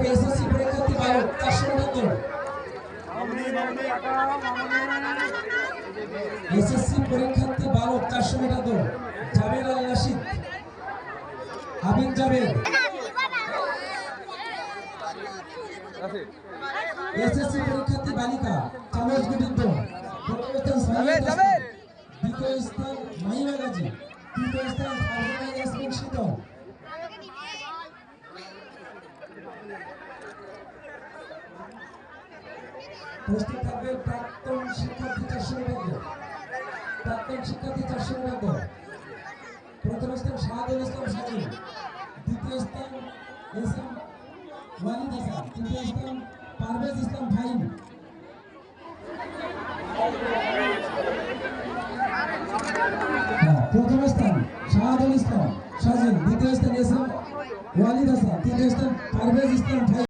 SSC পরীক্ষার্থী বালক 479 SSC পরীক্ষার্থী বালক 479 জাবের আল রাশিদ আবিদ জাবের এসএসসি পরীক্ষার্থী বালিকা চামচ বিবিদ্ধ প্রথম স্থান জাবের দ্বিতীয় স্থান মাহিমা গাজী তৃতীয় স্থান ফারজানা ইয়াসমিন শীতল প্রস্তুত থাকবে প্রাক্তন শিক্ষার্থী 499 প্রথম স্থান শাহাদুল ইসলাম সাজিদ দ্বিতীয় স্থান এসএম ওয়ালিদ হাসান তৃতীয় স্থান পারভেজ ইসলাম ফাহিম প্রথম স্থান শাহাদুল ইসলাম সাজিদ দ্বিতীয় স্থান এসএম ওয়ালিদ হাসান তৃতীয় স্থান পারভেজ ইসলাম ফাহিম